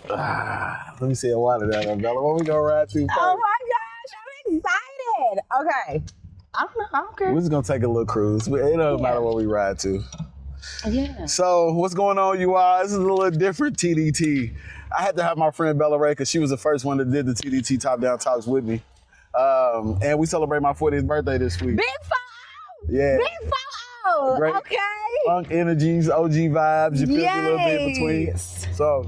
Let me see a while of that, Bella. What we gonna ride through first? Oh my gosh, I'm excited. Okay. I don't know. I don't care. We're just gonna take a little cruise. It don't matter what we ride to. Yeah. So what's going on, you all? This is a little different TDT. I had to have my friend BellaRae because she was the first one that did the TDT Top Down Talks with me. And we celebrate my 40th birthday this week. Big photo. Yeah. Big photo. Great. Okay. Funk energies, OG vibes. You feel a little bit in between. So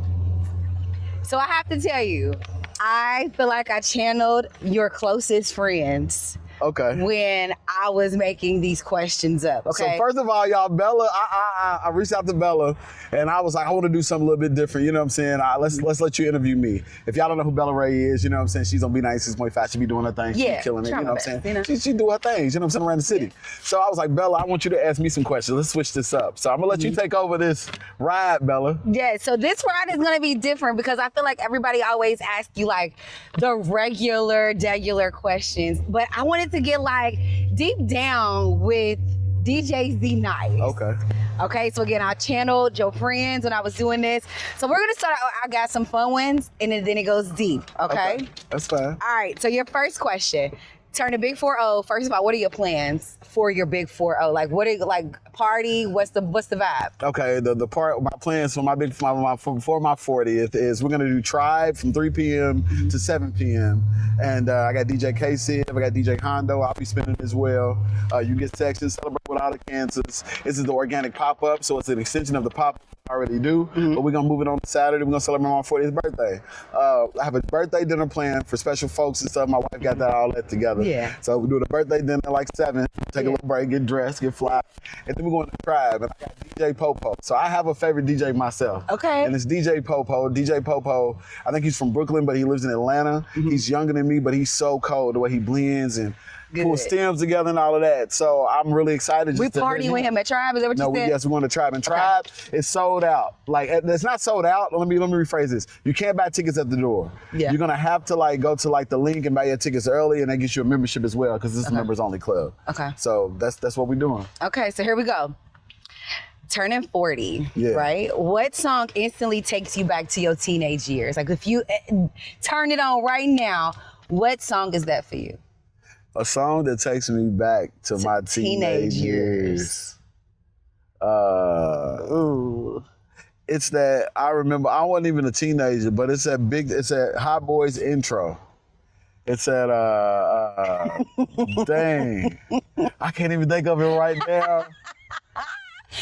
I have to tell you, I feel like I channeled your closest friends. Okay. When I was making these questions up, okay? So first of all, y'all, Bella, I reached out to Bella and I was like, I want to do something a little bit different. You know what I'm saying? Let's let you interview me. If y'all don't know who BellaRae is, you know what I'm saying? She's on B-Nyce'S, Muy Fat. She be doing her thing. She be killing it. You know what I'm saying? You know? She do her things, you know what I'm saying, around the city. So I was like, Bella, I want you to ask me some questions. Let's switch this up. So I'm going to let you take over this ride, Bella. Yeah, so this ride is going to be different because I feel like everybody always asks you like the regular questions. But I wanted to get like deep down with DJ Z-Nyce's. Okay, so again, I channeled your friends when I was doing this. So we're gonna start out, I got some fun ones and then it goes deep, okay? That's fine. All right, so your first question. Turn a big 4-0. First of all, what are your plans for your big 4-0? Like, what are you, like, party? What's the vibe? Okay, my plans for my 40th is we're gonna do Tribe from 3 p.m. to 7 p.m. And I got DJ K-Civ, I got DJ Hondo. I'll be spinning as well. You get sections, celebrate without the cancers. This is the organic pop-up, so it's an extension of the pop-up I already do. But we're gonna move it on Saturday. We're gonna celebrate my 40th birthday. I have a birthday dinner planned for special folks and stuff. My wife got all that together. Yeah. So we do the birthday dinner like 7, take a little break, get dressed, get fly, and then we're going to Tribe. And I got DJ Popo. So I have a favorite DJ myself. Okay. And it's DJ Popo. DJ Popo, I think he's from Brooklyn, but he lives in Atlanta. He's younger than me, but he's so cold, the way he blends and pulls stems together and all of that. So I'm really excited. We party with him at Tribe, is that what you said? Yes, we're going to Tribe. And Tribe is sold out. Like, it's not sold out. Let me rephrase this. You can't buy tickets at the door. Yeah. You're going to have to like go to like the link and buy your tickets early, and they get you a membership as well because this is a members only club. Okay. So that's what we're doing. Okay, so here we go. Turning 40, right? What song instantly takes you back to your teenage years? Like if you turn it on right now, what song is that for you? A song that takes me back to my teenage years. It's that I remember, I wasn't even a teenager, but it's that Hot Boys intro. It's that, dang, I can't even think of it right now.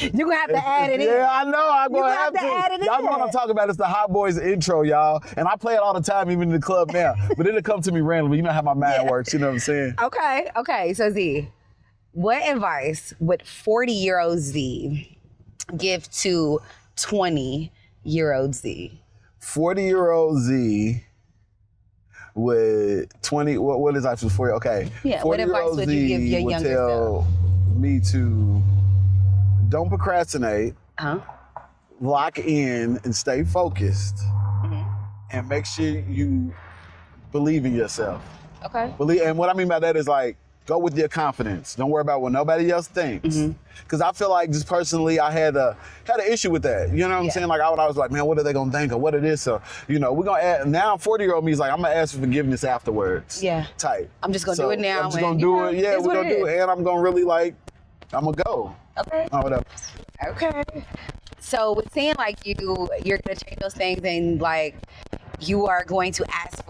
You're gonna have to add it in. Yeah, I know. I'm gonna have to. Add it Y'all know what I'm talking about. It's the Hot Boys intro, y'all. And I play it all the time, even in the club now. But it'll come to me randomly. You know how my mind works. You know what I'm saying? Okay. So Z, what advice would 40-year-old Z give to 20-year-old Z? 40-year-old Z with 20. What is advice for 40? Okay. Yeah. What advice would you give your younger self? Me to. Don't procrastinate, lock in and stay focused, and make sure you believe in yourself. Okay. And what I mean by that is like, go with your confidence. Don't worry about what nobody else thinks. Because I feel like just personally, I had an issue with that. You know what I'm saying? Like I was like, man, what are they gonna think or what it is? So, you know, we're gonna add, now 40-year-old me is like, I'm gonna ask for forgiveness afterwards. Yeah. Type. I'm just gonna do it now. I'm just gonna do it. Yeah, we're gonna do it. And I'm gonna really like, I'm gonna go. Okay. Oh, whatever. Okay. So with saying like you're gonna change those things and like you're gonna ask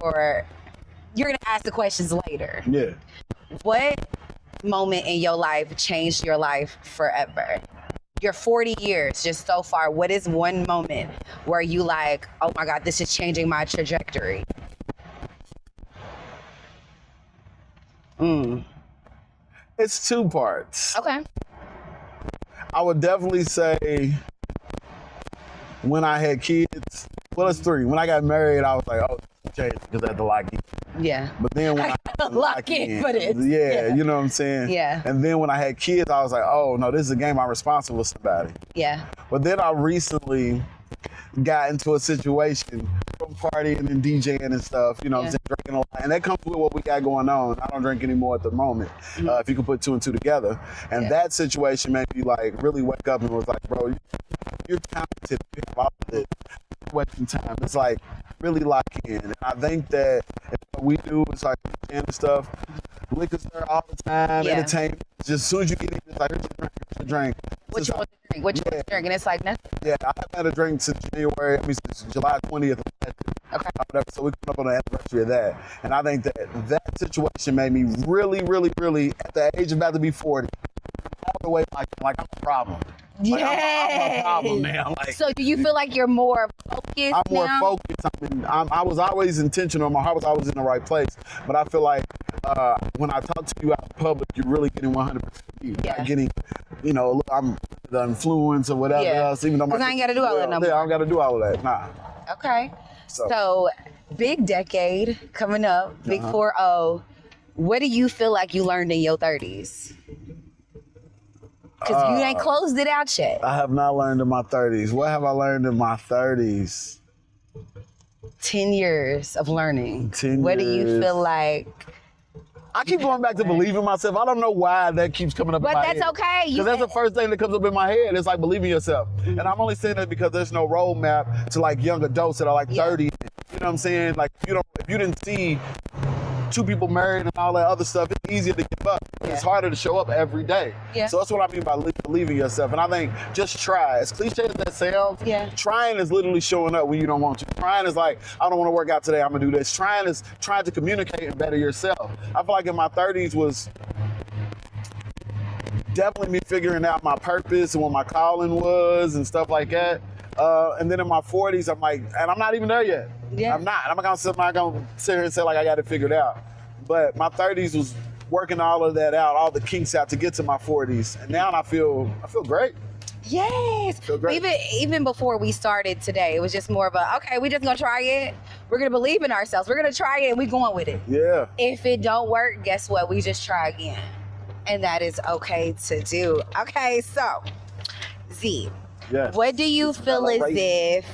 the questions later. Yeah. What moment in your life changed your life forever? Your 40 years just so far, what is one moment where you like, oh my God, this is changing my trajectory? It's 2 parts. Okay. I would definitely say when I had kids, well, it's 3. When I got married, I was like, oh, it's changed because I had to lock in. Yeah. But then when I lock in for this. Yeah, you know what I'm saying? Yeah. And then when I had kids, I was like, oh, no, this is a game I'm responsible for somebody. Yeah. But then I recently got into a situation from partying and DJing and stuff, you know what I'm saying, drinking a lot. And that comes with what we got going on. I don't drink anymore at the moment, if you can put 2 and 2 together. And that situation made me like really wake up and was like, bro, you're talented. You have all of this. wasting time. It's like really lock in. And I think that what we do is like and stuff. Liquor's there all the time, entertainment. Just as soon as you get in, it's like, here's your drink. What you want to drink? What you want to drink? And it's like nothing. Yeah, I haven't had a drink since since July 20th. Okay. So we're coming up on the anniversary of that. And I think that situation made me really, really, really, at the age of about to be 40, all the way like I'm a problem. Like, I'm a problem now. Like, so do you feel like you're more focused I'm more now? focused. I was always intentional. My heart was always in the right place. But I feel like when I talk to you out in public, you're really getting 100%. You're not getting, I'm the influence or whatever else. Even though I ain't got to do all that no more. Yeah, I don't got to do all of that. Nah. Okay. So big decade coming up, big 4-0. What do you feel like you learned in your 30s? Because you ain't closed it out yet. I have not learned in my 30s. What have I learned in my 30s? 10 years of learning. 10 what do you feel like? I keep going back to believing myself. I don't know why that keeps coming up in my head. But that's okay. Because that's the first thing that comes up in my head. It's like believing yourself. And I'm only saying that because there's no roadmap to like young adults that are like 30. You know what I'm saying? Like if you didn't see 2 people married and all that other stuff, it's easier to give up. It's harder to show up every day. So that's what I mean by believing yourself. And I think just try. As cliche as that sounds, trying is literally showing up when you don't want to. Trying is like, I don't want to work out today, I'm gonna do this. Trying is trying to communicate and better yourself. I feel like in my 30s was definitely me figuring out my purpose and what my calling was and stuff like that. And then in my 40s, I'm like, and I'm not even there yet. I'm not. I'm not gonna sit here and say like I got it figured out. But my 30s was working all of that out, all the kinks out to get to my 40s, and now I feel great. Yes. Feel great. Even before we started today, it was just more of a we just gonna try it. We're gonna believe in ourselves. We're gonna try it, and we going with it. Yeah. If it don't work, guess what? We just try again, and that is okay to do. Okay, so Z. Yes. What do you feel as if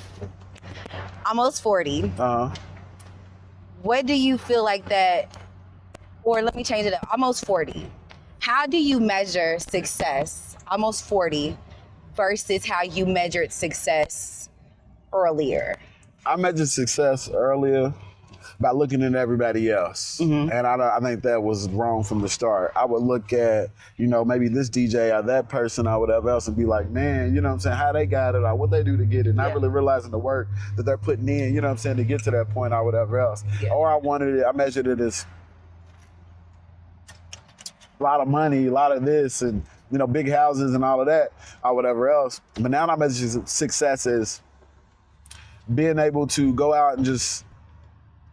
almost 40? What do you feel like that? Or let me change it up. Almost 40. How do you measure success, almost 40, versus how you measured success earlier? I measured success earlier by looking at everybody else. And I think that was wrong from the start. I would look at, maybe this DJ or that person or whatever else and be like, man, you know what I'm saying, how they got it or what they do to get it. Not really realizing the work that they're putting in, you know what I'm saying, to get to that point or whatever else. Or I measured it as a lot of money, a lot of this, and big houses and all of that, or whatever else. But now I measure success as being able to go out and just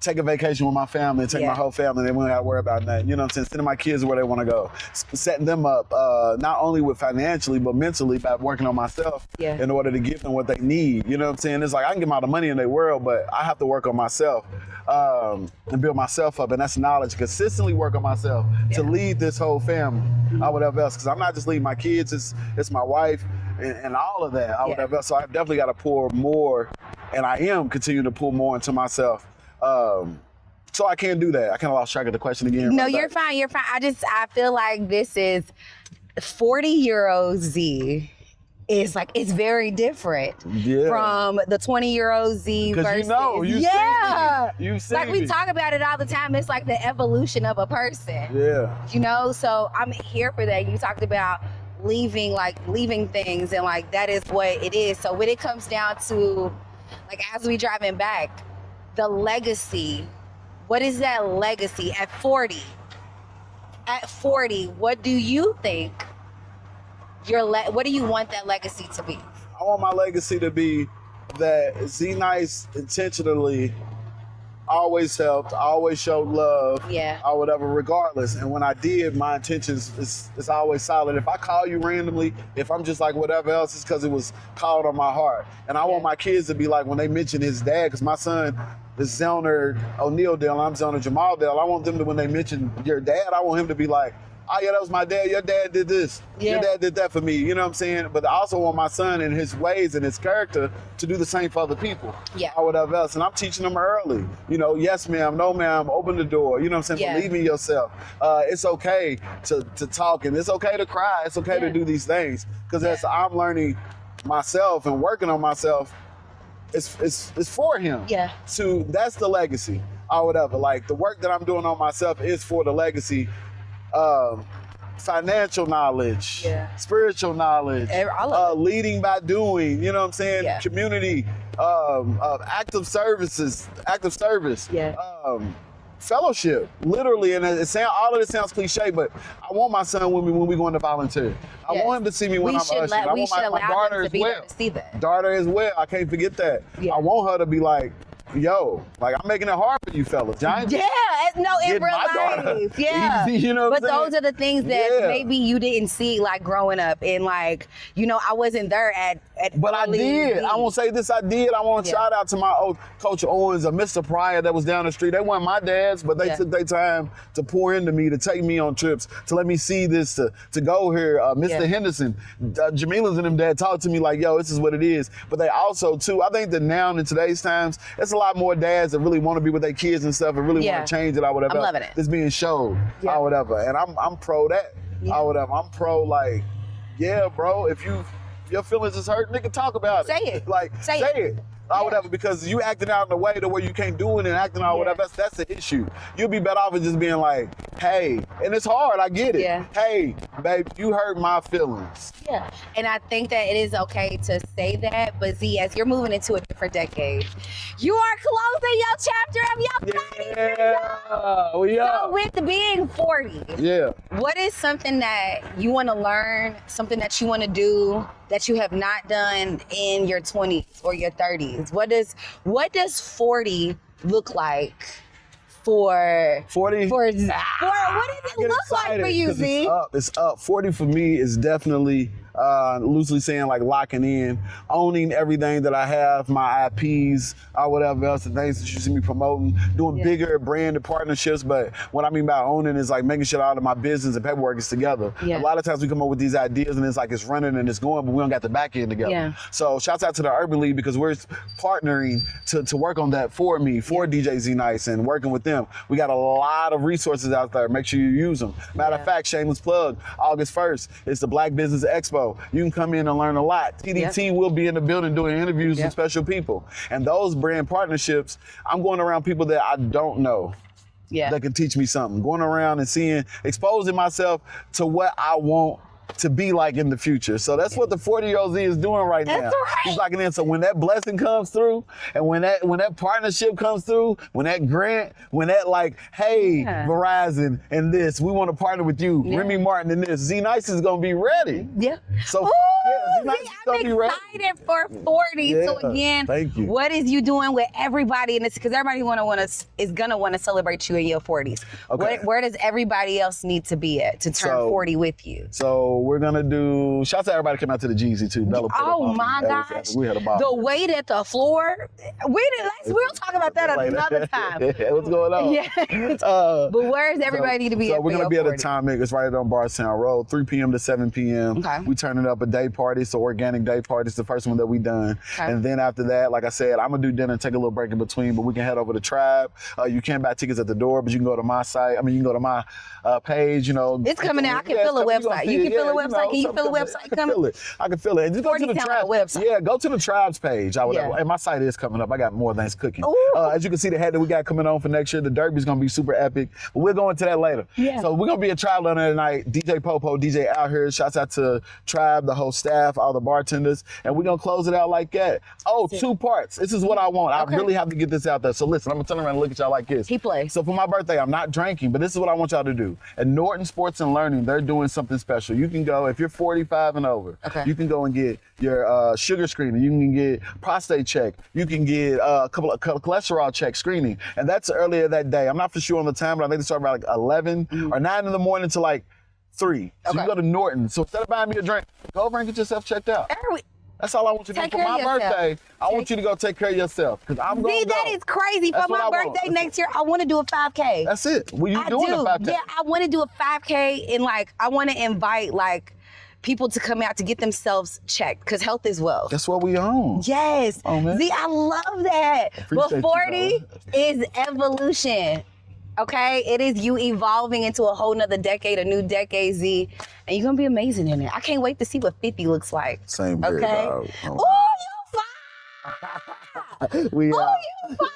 take a vacation with my family and take my whole family, and they won't have to worry about that. You know what I'm saying? Sending my kids where they want to go. Setting them up, not only with financially, but mentally by working on myself in order to give them what they need. You know what I'm saying? It's like I can give them all the money in their world, but I have to work on myself and build myself up. And that's knowledge. Consistently work on myself to lead this whole family or whatever else. Because I'm not just leading my kids, it's my wife and all of that or whatever else. So I definitely got to pour more, and I am continuing to pour more into myself. So I can't do that. I kind of lost track of the question again. No, you're fine. You're fine. I feel like this is 40-year-old Z is like, it's very different from the 20-year-old Z versus. You see like we talk about it all the time. It's like the evolution of a person. So I'm here for that. You talked about leaving things, and like that is what it is. So when it comes down to like as we driving back, the legacy, what is that legacy at 40? At 40, what do you think what do you want that legacy to be? I want my legacy to be that Z-Nyce's intentionally always helped, always showed love, or whatever, regardless. And when I did, my intentions is always solid. If I call you randomly, if I'm just like whatever else, it's because it was called on my heart. And I want my kids to be like, when they mention his dad, because my son is Zelner O'Neal Dale, I'm Zelner Jamal Dale. I want them to, when they mention your dad, I want him to be like, oh yeah, that was my dad. Your dad did this. Your dad did that for me. You know what I'm saying? But I also want my son and his ways and his character to do the same for other people. Or whatever else. And I'm teaching them early. Yes ma'am, no ma'am, open the door. You know what I'm saying? Believe in yourself. It's okay to talk, and it's okay to cry. It's okay to do these things. Because as I'm learning myself and working on myself, it's for him. Yeah. That's the legacy or whatever. Like the work that I'm doing on myself is for the legacy. Financial knowledge, spiritual knowledge, leading by doing, you know what I'm saying? Yeah. Community, active service, fellowship, literally. And all of this sounds cliche, but I want my son with me when we go into volunteer. I want him to see me when I'm ushering. I want my daughter as well. To see that. Daughter as well. I can't forget that. Yeah. I want her to be like, yo, like I'm making it hard for you fellas. Yeah, no, in real life. Yeah. Easy, you know what but I'm saying? Those are the things that maybe you didn't see like growing up. And like, you know, I wasn't there at But I did. I won't say this, I did. I want to shout out to my old Coach Owens or Mr. Pryor that was down the street. They weren't my dads, but they took their time to pour into me, to take me on trips, to let me see this, to go here. Mr. Henderson, Jamila's and them dad talked to me like, yo, this is what it is. But they also too, I think that now in today's times, it's a lot more dads that really want to be with their kids and stuff and really want to change it or whatever. I'm loving it. It's being showed or whatever. And I'm pro that or whatever. I'm pro like, yeah, bro, if your feelings is hurt, nigga, talk about it. Say it. Like, say it. Or whatever, because you acting out in a way to where you can't do it and acting out whatever, that's the issue. You'll be better off with just being like, hey, and it's hard, I get it. Yeah. Hey, babe, you hurt my feelings. Yeah, and I think that it is okay to say that, but Z, as you're moving into a different decade, you are closing your chapter of your 30s. Yeah, we are. So with being 40, what is something that you want to learn, something that you want to do that you have not done in your 20s or your 30s? What does 40 look like for 40? What does it look like for you, Z? It's up. 40 for me is definitely loosely saying like locking in, owning everything that I have, my IPs or whatever else, the things that you see me promoting, doing bigger branded partnerships. But what I mean by owning is like making sure all of my business and paperwork is together. A lot of times we come up with these ideas and it's like it's running and it's going, but we don't got the back end together. So shouts out to the Urban League because we're partnering to work on that for me, for DJ Z-Nyce and working with them. We got a lot of resources out there. Make sure you use them. Matter of fact, shameless plug, August 1st, it's the Black Business Expo. You can come in and learn a lot. TDT will be in the building doing interviews with special people. And those brand partnerships, I'm going around people that I don't know that can teach me something. Going around and exposing myself to what I want to be like in the future. So that's what the 40-year-old Z is doing right now. Right. He's locking in. So when that blessing comes through, and when that partnership comes through, when that grant, when that like, hey, Verizon and this, we want to partner with you, Remy Martin and this, Z-Nyce's is gonna be ready. So Z-Nyce's is gonna be ready. I'm excited for 40. So again, thank you. What is you doing with everybody in this? Because everybody is gonna want to celebrate you in your 40s. Okay. Where does everybody else need to be at to turn 40 with you? So we're gonna do, shouts out everybody coming out to the Jeezy too. Oh my gosh. We had a ball. The weight at the floor. We'll talk about that another time. What's going on? But where does everybody need to be at? So we're gonna be at Atomic. It's right on Bardstown Road, 3 p.m. to 7 p.m. Okay. We turning up a day party, so organic day party. It's the first one that we done. Okay. And then after that, like I said, I'm gonna do dinner and take a little break in between, but we can head over to Tribe. You can't buy tickets at the door, but you can go to my site. You can go to my page, you know. It's coming out. I can feel a website. You can feel a website. Can you feel a website coming? I can feel it. And just go to the Tribe website. Yeah, go to the Tribe's page. And my site is coming up. I got more things cooking. As you can see, the head that we got coming on for next year, the Derby's gonna be super epic. But we'll go into that later. So we're gonna be at Tribe London tonight. DJ Popo, DJ out here. Shouts out to Tribe, the whole staff, all the bartenders, and we're gonna close it out like that. 2 parts. This is what I want. I really have to get this out there. So listen, I'm gonna turn around and look at y'all like this. He plays. So for my birthday, I'm not drinking, but this is what I want y'all to do. At Norton Sports and Learning, they're doing something special. You can go, if you're 45 and over, you can go and get your sugar screening. You can get prostate check. You can get a couple of cholesterol check screening. And that's earlier that day. I'm not for sure on the time, but I think they start around like 11 or 9 in the morning to like 3. So you can go to Norton. So instead of buying me a drink, go over and get yourself checked out. That's all I want you to do. For my birthday, I want you to go take care of yourself. Because I'm going to go. That is crazy. For my birthday next year, I want to do a 5K. That's it. Well, you doing a 5K? Yeah, I want to do a 5K and like, I want to invite like people to come out to get themselves checked because health is wealth. That's what we own. Yes. Oh, man. See, I love that. But 40 is evolution. Okay, it is you evolving into a whole nother decade, a new decade, Z, and you're gonna be amazing in it. I can't wait to see what 50 looks like. Same here, okay? dog. Oh, you fine! We Oh, you